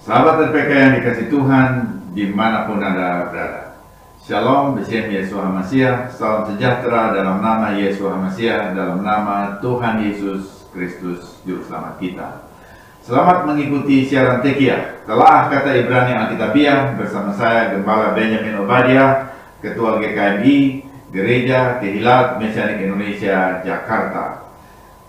Sahabat RPK yang dikasih Tuhan dimanapun Anda berada. Shalom, Beshem Yeshua HaMashiach, salam sejahtera dalam nama Yeshua HaMashiach, dalam nama Tuhan Yesus Kristus, Juru Selamat kita. Selamat mengikuti siaran Tekiah, Telah Kata Ibrani Alkitabiah, bersama saya Gembala Benjamin Obadiah, Ketua GKMI, Gereja Kehilat Mesianik Indonesia, Jakarta.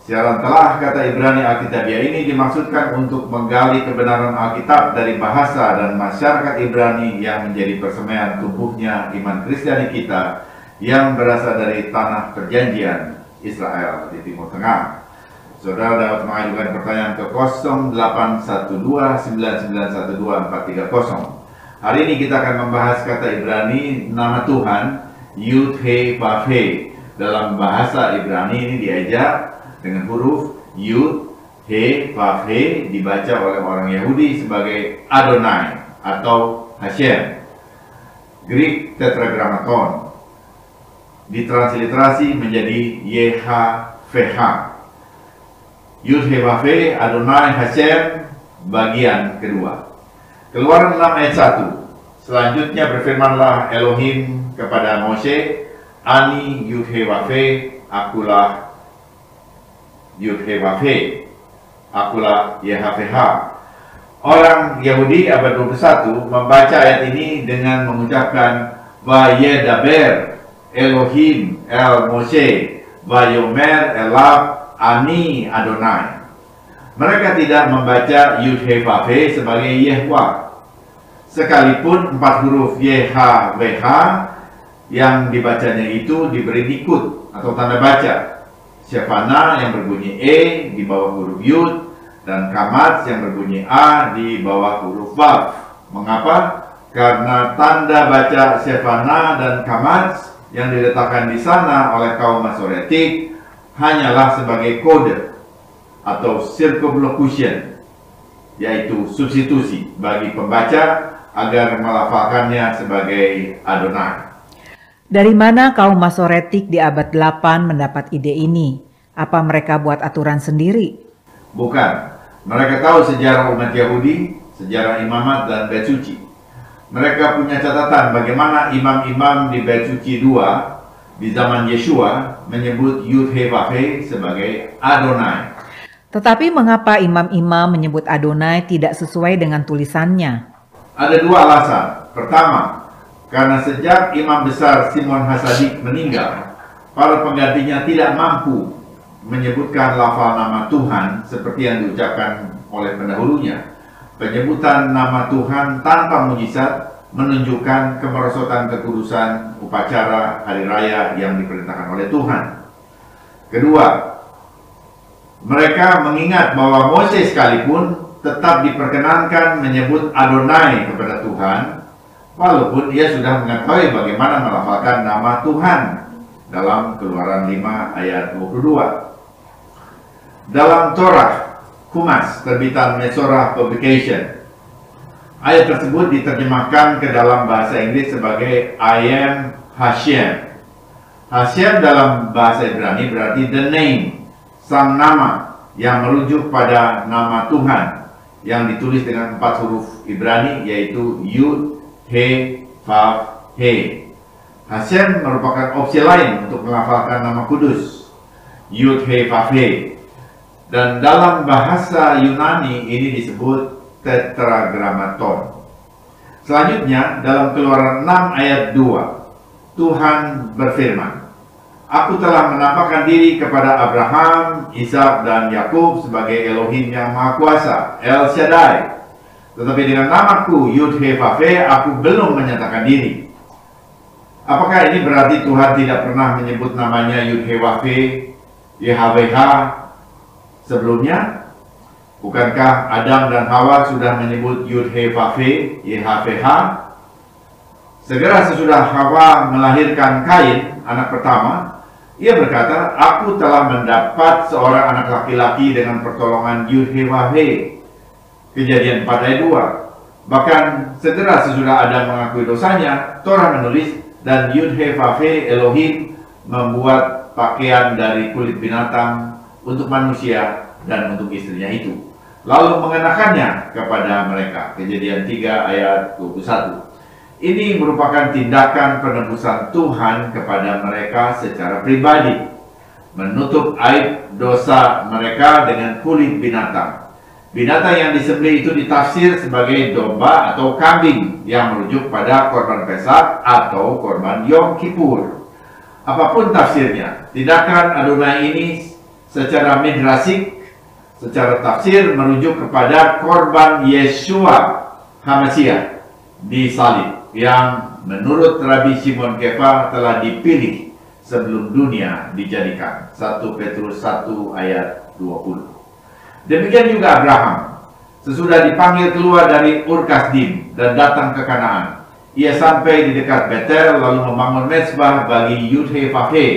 Siaran Telah Kata Ibrani Alkitabiah ini dimaksudkan untuk menggali kebenaran Alkitab dari bahasa dan masyarakat Ibrani yang menjadi persemaian tumbuhnya iman Kristiani kita yang berasal dari tanah perjanjian Israel di Timur Tengah. Saudara dapat mengajukan pertanyaan ke 0812-9912-430. Hari ini kita akan membahas kata Ibrani nama Tuhan Yud-He-Vav-He. Dalam bahasa Ibrani ini diajar dengan huruf Yud, He, Vav, He dibaca oleh orang Yahudi sebagai Adonai atau Hashem. Greek Tetragrammaton ditransliterasi menjadi YHVH. Yud, He, Vav, He, Adonai, Hashem, bagian kedua. Keluaran 6 ayat 1. Selanjutnya berfirmanlah Elohim kepada Moshe, Ani Yud, He, Vav, He, akulah Yud-He-Vav-He, akulah YHVH. Orang Yahudi abad 21 membaca ayat ini dengan mengucapkan Vayedaber Elohim el Moshe Vayomer elav Ani Adonai. Mereka tidak membaca Yud-He-Vav-He sebagai Yehwah, sekalipun 4 huruf YHVH yang dibacanya itu diberi nikut atau tanda baca. Shefana yang berbunyi E di bawah huruf Yud, dan Kamatz yang berbunyi A di bawah huruf Vav. Mengapa? Karena tanda baca Shefana dan Kamatz yang diletakkan di sana oleh kaum Masoretik hanyalah sebagai kode atau circumlocution, yaitu substitusi bagi pembaca agar melafalkannya sebagai Adonai. Dari mana kaum Masoretik di abad 8 mendapat ide ini? Apa mereka buat aturan sendiri? Bukan. Mereka tahu sejarah umat Yahudi, sejarah imamat dan Bait Suci. Mereka punya catatan bagaimana imam-imam di Bait Suci 2 di zaman Yeshua menyebut Yud-He-Vav-He sebagai Adonai. Tetapi mengapa imam-imam menyebut Adonai tidak sesuai dengan tulisannya? Ada 2 alasan. Pertama, karena sejak imam besar Simon Hasadik meninggal, para penggantinya tidak mampu menyebutkan lafal nama Tuhan seperti yang diucapkan oleh pendahulunya. Penyebutan nama Tuhan tanpa mujizat menunjukkan kemerosotan kekudusan upacara hari raya yang diperintahkan oleh Tuhan. Kedua, mereka mengingat bahwa Mose sekalipun tetap diperkenankan menyebut Adonai kepada Tuhan, walaupun ia sudah mengetahui bagaimana melafalkan nama Tuhan dalam Keluaran 5 ayat 22. Dalam Torah Chumash terbitan Mesorah Publication, ayat tersebut diterjemahkan ke dalam bahasa Inggris sebagai I am Hashem. Hashem dalam bahasa Ibrani berarti the name, sang nama yang merujuk pada nama Tuhan yang ditulis dengan 4 huruf Ibrani, yaitu Yud, He, Vav, He. Hashem merupakan opsi lain untuk melafalkan nama kudus, Yud, He, Vav, He. Dan dalam bahasa Yunani ini disebut Tetragrammaton. Selanjutnya dalam Keluaran 6 ayat 2, Tuhan berfirman, Aku telah menampakkan diri kepada Abraham, Ishak, dan Yakub sebagai Elohim yang Maha Kuasa, El Shaddai. Tetapi dengan namaku Yud-He-Vav-He aku belum menyatakan diri. Apakah ini berarti Tuhan tidak pernah menyebut namanya Yud-He-Vav-He, YHWH sebelumnya? Bukankah Adam dan Hawa sudah menyebut Yud-He-Vav-He, YHWH? Segera sesudah Hawa melahirkan Kain, anak pertama, ia berkata, Aku telah mendapat seorang anak laki-laki dengan pertolongan Yud-He-Vav-He. Kejadian 4 ayat 2. Bahkan segera sesudah Adam mengakui dosanya, Torah menulis, dan Yud-He-Vav-He Elohim membuat pakaian dari kulit binatang untuk manusia dan untuk istrinya itu. lalu mengenakannya kepada mereka. Kejadian 3 ayat 21. Ini merupakan tindakan penebusan Tuhan kepada mereka secara pribadi, menutup aib dosa mereka dengan kulit binatang. Binatang yang disembelih itu ditafsir sebagai domba atau kambing yang merujuk pada korban Pesak atau korban Yom Kippur. Apapun tafsirnya, tindakan Adonai ini secara midrasik, secara tafsir merujuk kepada korban Yeshua HaMashiach di salib yang menurut Rabbi Shimon Kefa telah dipilih sebelum dunia dijadikan. 1 Petrus 1 ayat 20. Demikian juga Abraham, sesudah dipanggil keluar dari Ur Kasdim dan datang ke Kanaan. Ia sampai di dekat Betel lalu membangun mezbah bagi Yud-He-Vah-He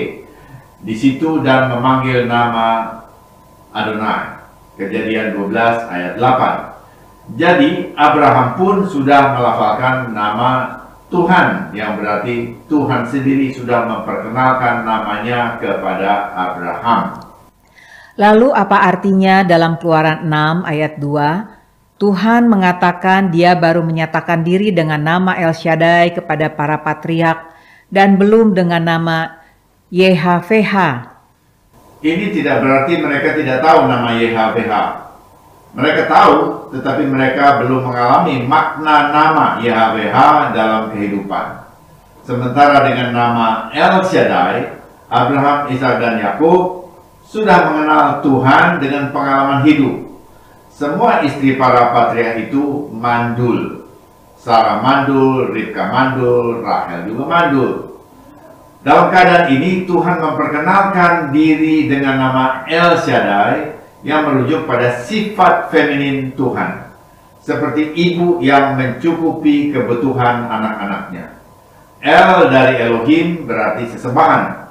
di situ dan memanggil nama Adonai. Kejadian 12 ayat 8. Jadi Abraham pun sudah melafalkan nama Tuhan, yang berarti Tuhan sendiri sudah memperkenalkan namanya kepada Abraham. Lalu apa artinya dalam Keluaran 6 ayat 2, Tuhan mengatakan dia baru menyatakan diri dengan nama El Shaddai kepada para patriark dan belum dengan nama YHWH. Ini tidak berarti mereka tidak tahu nama YHWH. Mereka tahu, tetapi mereka belum mengalami makna nama YHWH dalam kehidupan. Sementara dengan nama El Shaddai, Abraham, Ishak, dan Yakub sudah mengenal Tuhan dengan pengalaman hidup. Semua istri para patriark itu mandul. Sarah mandul, Ribka mandul, Rahel juga mandul. Dalam keadaan ini Tuhan memperkenalkan diri dengan nama El Shaddai yang merujuk pada sifat feminin Tuhan, seperti ibu yang mencukupi kebutuhan anak-anaknya. El dari Elohim berarti sesembahan.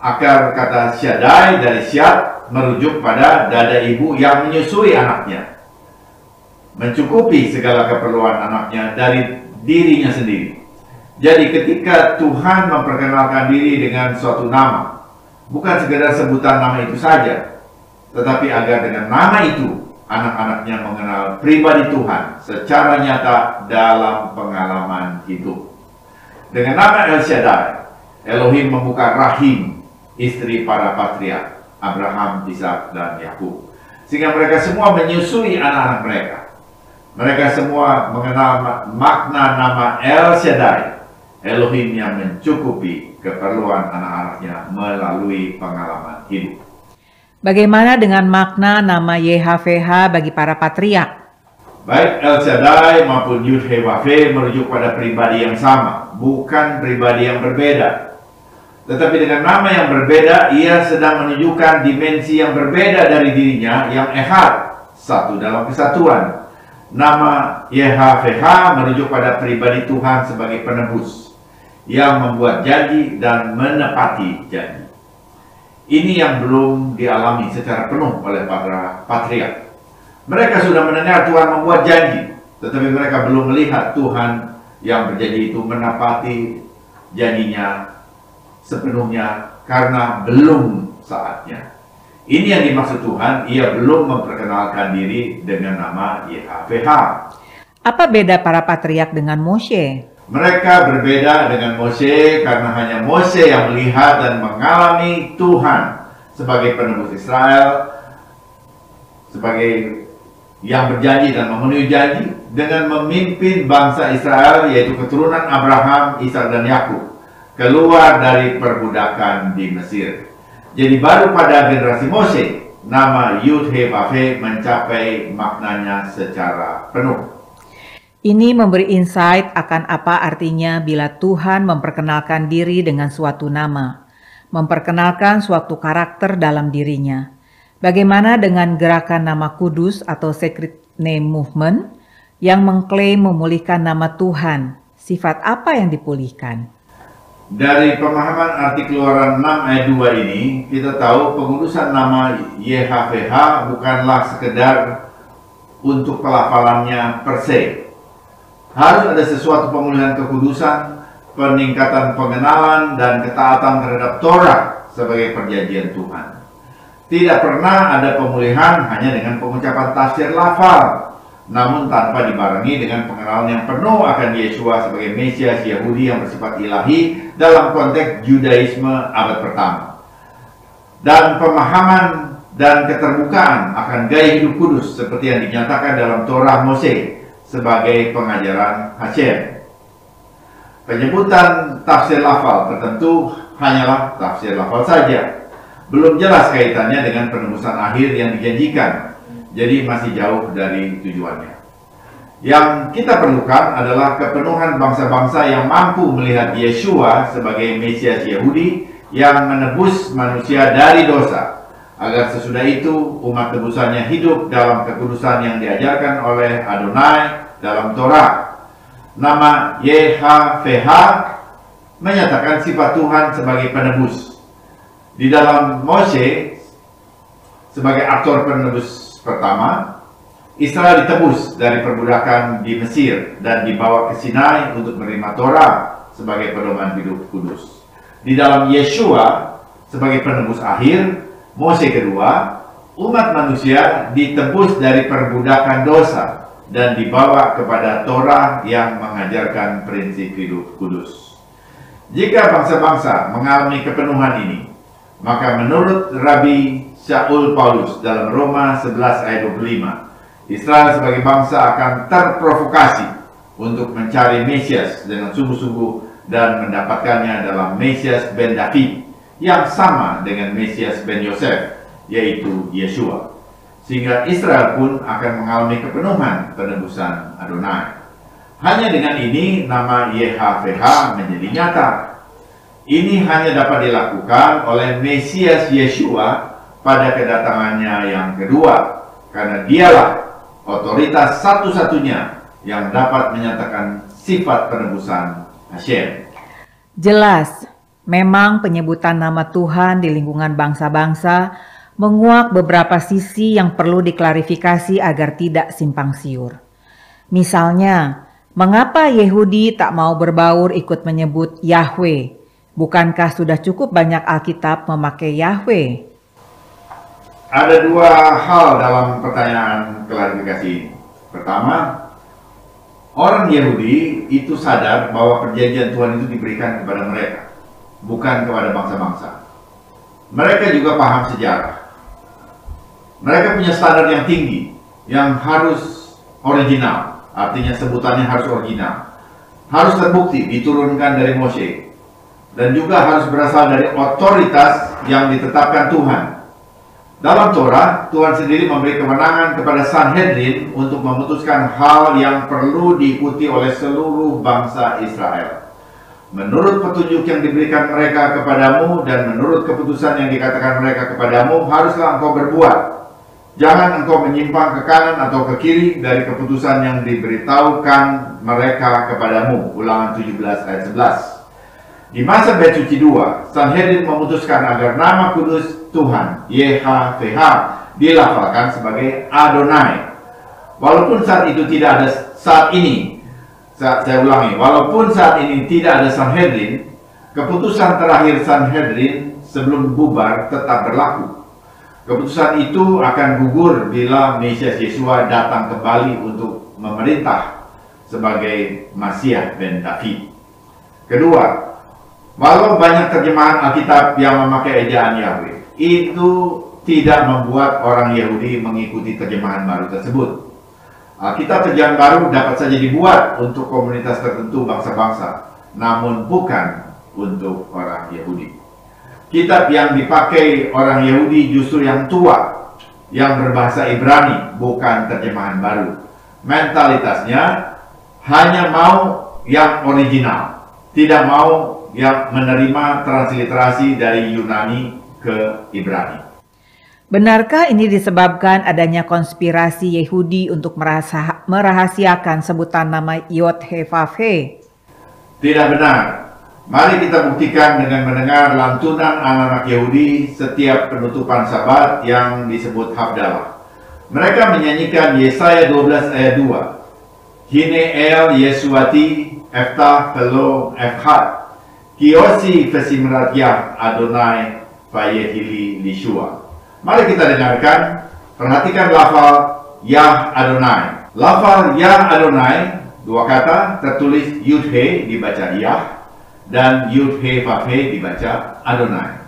Akar kata Shaddai dari Syad merujuk pada dada ibu yang menyusui anaknya, mencukupi segala keperluan anaknya dari dirinya sendiri. Jadi ketika Tuhan memperkenalkan diri dengan suatu nama, bukan sekedar sebutan nama itu saja, tetapi agar dengan nama itu anak-anaknya mengenal pribadi Tuhan secara nyata dalam pengalaman hidup. Dengan nama El Shaddai, Elohim membuka rahim istri para patriark Abraham, Ishak, dan Yakub, sehingga mereka semua menyusui anak-anak mereka. Mereka semua mengenal makna nama El Shaddai, Elohim yang mencukupi keperluan anak-anaknya melalui pengalaman hidup. Bagaimana dengan makna nama YHWH bagi para patriark? Baik El Shaddai maupun Yud-He-Vah-He merujuk pada pribadi yang sama, bukan pribadi yang berbeda. Tetapi dengan nama yang berbeda, ia sedang menunjukkan dimensi yang berbeda dari dirinya yang ehad, satu dalam kesatuan. Nama YHWH merujuk pada pribadi Tuhan sebagai penebus, yang membuat janji dan menepati janji. Ini yang belum dialami secara penuh oleh para patriark. Mereka sudah mendengar Tuhan membuat janji, tetapi mereka belum melihat Tuhan yang berjanji itu menepati janjinya sepenuhnya karena belum saatnya. Ini yang dimaksud Tuhan, ia belum memperkenalkan diri dengan nama YHWH. Apa beda para patriark dengan Moshe? Mereka berbeda dengan Moshe karena hanya Moshe yang melihat dan mengalami Tuhan sebagai penebus Israel, sebagai yang berjanji dan memenuhi janji dengan memimpin bangsa Israel, yaitu keturunan Abraham, Ishak, dan Yakub, keluar dari perbudakan di Mesir. Jadi baru pada generasi Moshe, nama Yud-He-Vah-He mencapai maknanya secara penuh. Ini memberi insight akan apa artinya bila Tuhan memperkenalkan diri dengan suatu nama, memperkenalkan suatu karakter dalam dirinya. Bagaimana dengan gerakan nama kudus atau Sacred Name Movement yang mengklaim memulihkan nama Tuhan? Sifat apa yang dipulihkan? Dari pemahaman arti Keluaran 6 ayat 2 ini, kita tahu pengudusan nama YHWH bukanlah sekedar untuk pelafalannya per se. Harus ada sesuatu pemulihan kekudusan, peningkatan pengenalan, dan ketaatan terhadap Torah sebagai perjanjian Tuhan. Tidak pernah ada pemulihan hanya dengan pengucapan tafsir lafal, namun tanpa dibarengi dengan pengenalan yang penuh akan Yeshua sebagai Mesias Yahudi yang bersifat ilahi dalam konteks Judaisme abad pertama. Dan pemahaman dan keterbukaan akan gaya hidup kudus seperti yang dinyatakan dalam Torah Mose sebagai pengajaran Hashem. Penyebutan tafsir lafal tertentu hanyalah tafsir lafal saja. Belum jelas kaitannya dengan penebusan akhir yang dijanjikan, jadi masih jauh dari tujuannya. Yang kita perlukan adalah kepenuhan bangsa-bangsa yang mampu melihat Yeshua sebagai Mesias Yahudi yang menebus manusia dari dosa, agar sesudah itu umat tebusannya hidup dalam kekudusan yang diajarkan oleh Adonai dalam Torah. Nama YHVH menyatakan sifat Tuhan sebagai penebus. Di dalam Mose sebagai aktor penebus pertama, Israel ditebus dari perbudakan di Mesir dan dibawa ke Sinai untuk menerima Torah sebagai pedoman hidup kudus. Di dalam Yeshua sebagai penebus akhir, Mose kedua, umat manusia ditebus dari perbudakan dosa dan dibawa kepada Torah yang mengajarkan prinsip hidup kudus. Jika bangsa-bangsa mengalami kepenuhan ini, maka menurut Rabi Shaul Paulus dalam Roma 11 ayat 25, Israel sebagai bangsa akan terprovokasi untuk mencari Mesias dengan sungguh-sungguh dan mendapatkannya dalam Mesias ben David yang sama dengan Mesias ben Yosef, yaitu Yeshua. Sehingga Israel pun akan mengalami kepenuhan penebusan Adonai. Hanya dengan ini nama YHVH menjadi nyata. Ini hanya dapat dilakukan oleh Mesias Yeshua pada kedatangannya yang kedua, karena dialah otoritas satu-satunya yang dapat menyatakan sifat penebusan Hashem. Jelas, memang penyebutan nama Tuhan di lingkungan bangsa-bangsa menguak beberapa sisi yang perlu diklarifikasi agar tidak simpang siur. Misalnya, mengapa Yehudi tak mau berbaur ikut menyebut Yahweh? Bukankah sudah cukup banyak Alkitab memakai Yahweh? Ada dua hal dalam pertanyaan klarifikasi ini. Pertama, orang Yahudi itu sadar bahwa perjanjian Tuhan itu diberikan kepada mereka, bukan kepada bangsa-bangsa. Mereka juga paham sejarah. Mereka punya standar yang tinggi, yang harus original, artinya sebutannya harus original. Harus terbukti, diturunkan dari Mose. Dan juga harus berasal dari otoritas yang ditetapkan Tuhan. Dalam Torah, Tuhan sendiri memberi kewenangan kepada Sanhedrin untuk memutuskan hal yang perlu diikuti oleh seluruh bangsa Israel. Menurut petunjuk yang diberikan mereka kepadamu dan menurut keputusan yang dikatakan mereka kepadamu, haruslah engkau berbuat. Jangan engkau menyimpang ke kanan atau ke kiri dari keputusan yang diberitahukan mereka kepadamu. Ulangan 17 ayat 11. Di masa Bait Suci II, Sanhedrin memutuskan agar nama kudus Tuhan, YHVH, dilafalkan sebagai Adonai. Walaupun saat itu tidak ada walaupun saat ini tidak ada Sanhedrin, keputusan terakhir Sanhedrin sebelum bubar tetap berlaku. Keputusan itu akan gugur bila Mesias Yeshua datang kembali untuk memerintah sebagai Masiah ben David. Kedua, walau banyak terjemahan Alkitab yang memakai ejaan Yahweh, itu tidak membuat orang Yahudi mengikuti terjemahan baru tersebut. Alkitab terjemahan baru dapat saja dibuat untuk komunitas tertentu bangsa-bangsa, namun bukan untuk orang Yahudi. Kitab yang dipakai orang Yahudi justru yang tua, yang berbahasa Ibrani, bukan terjemahan baru. Mentalitasnya hanya mau yang original, tidak mau yang menerima transliterasi dari Yunani ke Ibrani. Benarkah ini disebabkan adanya konspirasi Yehudi untuk merahasiakan sebutan nama Yod-He-Vav-He? Tidak benar. Mari kita buktikan dengan mendengar lantunan anak-anak Yahudi setiap penutupan Sabat yang disebut Havdalah. Mereka menyanyikan Yesaya 12 ayat 2. Hine el Yesuati eftah velo efhat. Kiosi vesimrat Yah Adonai vayehili lishua. Mari kita dengarkan, perhatikan lafal Yah Adonai. Lafal Yah Adonai, dua kata, tertulis Yud He dibaca Yah, dan Yud He Vav He dibaca Adonai.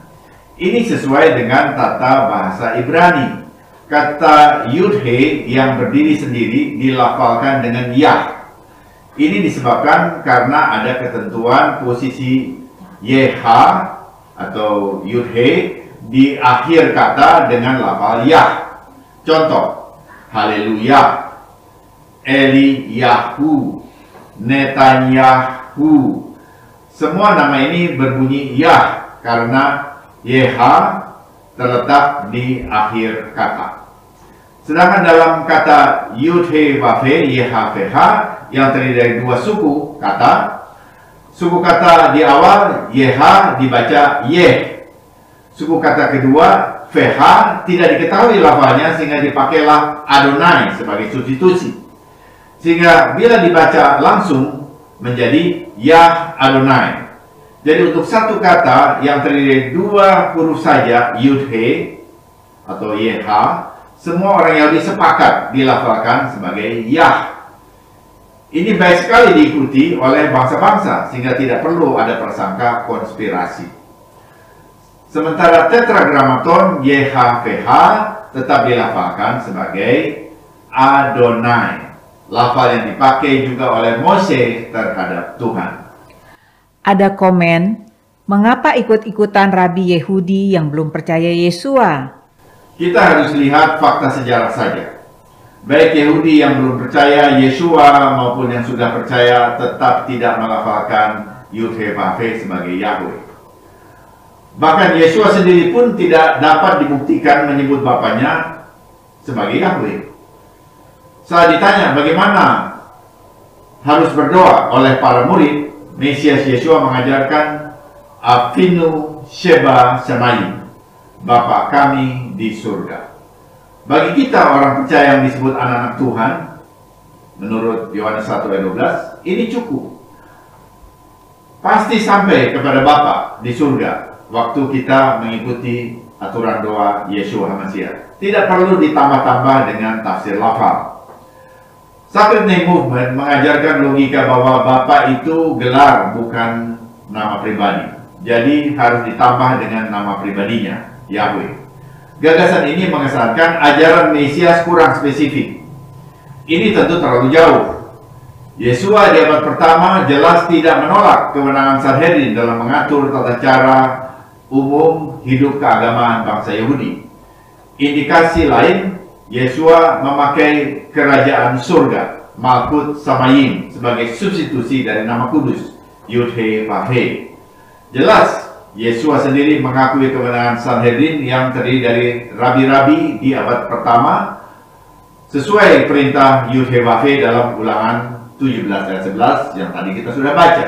Ini sesuai dengan tata bahasa Ibrani. Kata Yud He yang berdiri sendiri dilafalkan dengan Yah. Ini disebabkan karena ada ketentuan posisi YH atau Yud He di akhir kata dengan lafal Yah. Contoh, Haleluya, Eliyahu, Netanyahu. Semua nama ini berbunyi Yah karena YH terletak di akhir kata. Sedangkan dalam kata Yud He Vav He YHVH yang terdiri dari dua suku kata di awal YH dibaca Yeh. Suku kata kedua VH tidak diketahui lafalnya sehingga dipakailah Adonai sebagai substitusi. Sehingga bila dibaca langsung menjadi Yah Adonai. Jadi untuk satu kata yang terdiri dari dua huruf saja, Yud He atau YH, semua orang Yahudi sepakat dilafalkan sebagai Yah. Ini baik sekali diikuti oleh bangsa-bangsa sehingga tidak perlu ada prasangka konspirasi. Sementara tetragrammaton YHVH tetap dilafalkan sebagai Adonai. Lafal yang dipakai juga oleh Mose terhadap Tuhan. Ada komen, mengapa ikut-ikutan Rabi Yehudi yang belum percaya Yesua? Kita harus lihat fakta sejarah saja. Baik Yahudi yang belum percaya Yesua maupun yang sudah percaya tetap tidak melafalkan Yud He Vav He sebagai Yahweh. Bahkan Yesua sendiri pun tidak dapat dibuktikan menyebut bapaknya sebagai Yahweh. Saat ditanya bagaimana harus berdoa oleh para murid, Mesias Yesua mengajarkan Avinu Sheba Shamayim, Bapa kami di surga. Bagi kita orang percaya yang disebut anak-anak Tuhan, menurut Yohanes 1 ayat 12, ini cukup. Pasti sampai kepada Bapa di surga waktu kita mengikuti aturan doa Yeshua HaMashiach. Tidak perlu ditambah-tambah dengan tafsir lafal. Sacred Name Movement mengajarkan logika bahwa Bapa itu gelar bukan nama pribadi. Jadi harus ditambah dengan nama pribadinya, Yahweh. Gagasan ini mengesankan ajaran Mesias kurang spesifik. Ini tentu terlalu jauh. Yesua di abad pertama jelas tidak menolak kewenangan Sanhedrin dalam mengatur tata cara umum hidup keagamaan bangsa Yahudi. Indikasi lain, Yesua memakai kerajaan surga, Malkut Samayim, sebagai substitusi dari nama kudus, Yud He Vav He. Jelas, Yesua sendiri mengakui kewenangan Sanhedrin yang terdiri dari rabi-rabi di abad pertama, sesuai perintah Yud He Vav He dalam Ulangan 17 ayat 11 yang tadi kita sudah baca.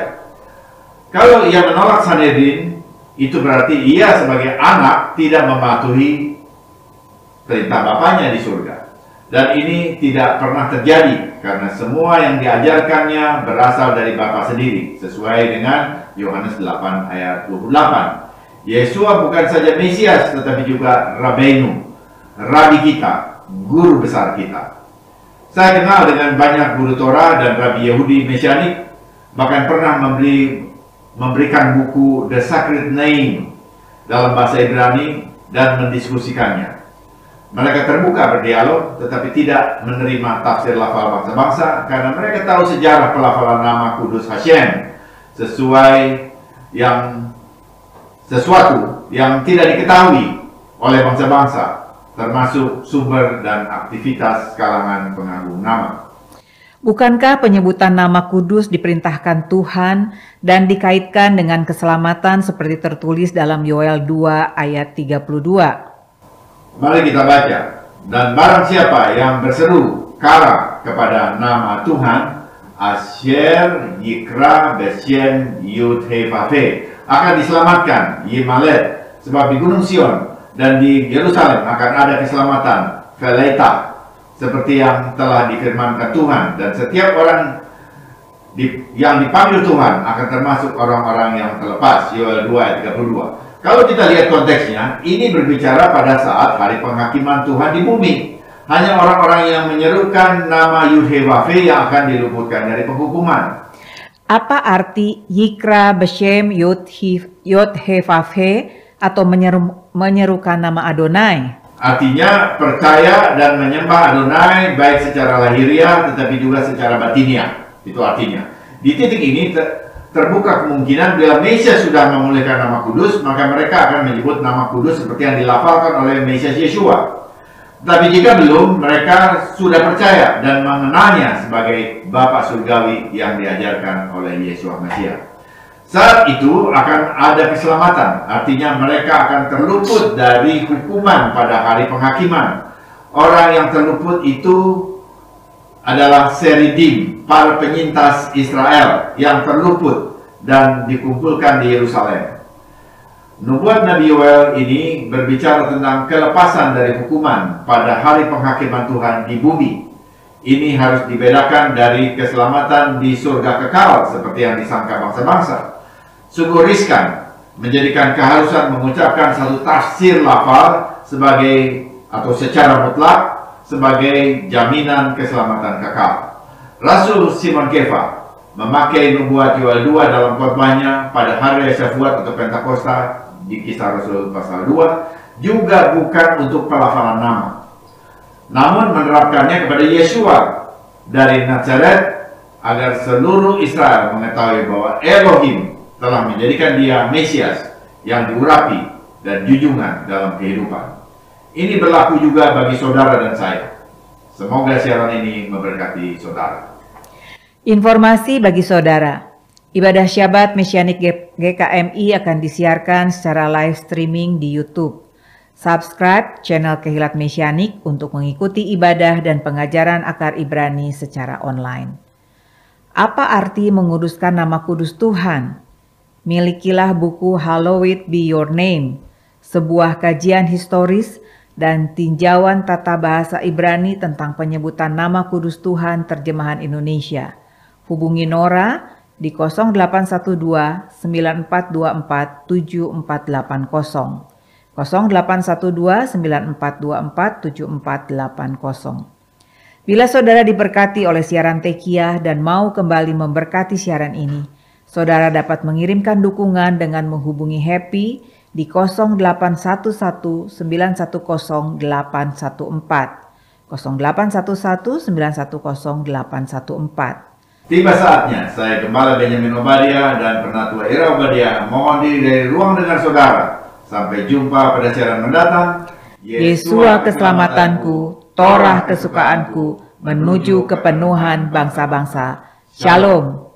Kalau ia menolak Sanhedrin, itu berarti ia sebagai anak tidak mematuhi perintah bapaknya di surga. Dan ini tidak pernah terjadi karena semua yang diajarkannya berasal dari Bapa sendiri, sesuai dengan Yohanes 8 ayat 28. Yesua bukan saja Mesias tetapi juga Rabbeinu, Rabi kita, guru besar kita. Saya kenal dengan banyak guru Torah dan Rabi Yahudi Mesianik, bahkan pernah memberikan buku The Sacred Name dalam bahasa Ibrani dan mendiskusikannya. Mereka terbuka berdialog tetapi tidak menerima tafsir lafal bangsa-bangsa karena mereka tahu sejarah pelafalan nama kudus Hashem sesuatu yang tidak diketahui oleh bangsa-bangsa, termasuk sumber dan aktivitas kalangan pengagum nama. Bukankah penyebutan nama kudus diperintahkan Tuhan dan dikaitkan dengan keselamatan seperti tertulis dalam Yoel 2 ayat 32? Mari kita baca. Dan barang siapa yang berseru kara kepada nama Tuhan, Asher Yikra Besyen Yud He Vav He, akan diselamatkan, Yimalet, sebab di Gunung Sion dan di Yerusalem akan ada keselamatan, Veleita, seperti yang telah difirmankan Tuhan, dan setiap orang yang dipanggil Tuhan akan termasuk orang-orang yang terlepas. Yoel 2 ayat 32. Kalau kita lihat konteksnya, ini berbicara pada saat hari penghakiman Tuhan di bumi. Hanya orang-orang yang menyerukan nama Yud-Heh-Vav-Heh yang akan diluputkan dari penghukuman. Apa arti Yikra Beshem Yod-Heh-Vav-Heh atau menyerukan nama Adonai? Artinya percaya dan menyembah Adonai baik secara lahiriah tetapi juga secara batiniah. Itu artinya. Di titik ini terbuka kemungkinan bila Mesias sudah memulihkan nama kudus, maka mereka akan menyebut nama kudus seperti yang dilafalkan oleh Mesias Yeshua. Tapi jika belum, mereka sudah percaya dan mengenalnya sebagai Bapa Surgawi yang diajarkan oleh Yeshua Mesias. Saat itu akan ada keselamatan, artinya mereka akan terluput dari hukuman pada hari penghakiman. Orang yang terluput itu adalah Seridim, para penyintas Israel yang terluput dan dikumpulkan di Yerusalem. Nubuat Nabi Yoel ini berbicara tentang kelepasan dari hukuman pada hari penghakiman Tuhan di bumi. Ini harus dibedakan dari keselamatan di surga kekal seperti yang disangka bangsa-bangsa. Sungguh riskan menjadikan keharusan mengucapkan satu tafsir lafal sebagai atau secara mutlak sebagai jaminan keselamatan kekal. Rasul Simon Kefa memakai nubuat Yoel 2 dalam khotbahnya pada hari Syafuat atau Pentakosta di Kisah Rasul pasal 2 juga bukan untuk pelafalan nama, namun menerapkannya kepada Yeshua dari Nazaret agar seluruh Israel mengetahui bahwa Elohim telah menjadikan dia Mesias yang diurapi dan junjungan dalam kehidupan. Ini berlaku juga bagi saudara dan saya. Semoga siaran ini memberkati saudara. Informasi bagi saudara. Ibadah Syabat Mesianik GKMI akan disiarkan secara live streaming di YouTube. Subscribe channel Kehilat Mesianik untuk mengikuti ibadah dan pengajaran akar Ibrani secara online. Apa arti menguduskan nama kudus Tuhan? Milikilah buku Hallowed Be Your Name, sebuah kajian historis dan tinjauan tata bahasa Ibrani tentang penyebutan nama kudus Tuhan terjemahan Indonesia. Hubungi Nora di 0812 9424 7480, 0812 9424 7480. Bila saudara diberkati oleh siaran Tekiah dan mau kembali memberkati siaran ini, saudara dapat mengirimkan dukungan dengan menghubungi Happy di 0811 910 814, 0811 910 814. Tiba saatnya saya Gembala Benjamin Obadia dan Penatua Ira Obadia mohon diri dari ruang dengar saudara. Sampai jumpa pada siaran mendatang. Yesua keselamatanku, Torah kesukaanku, menuju kepenuhan bangsa-bangsa. Shalom.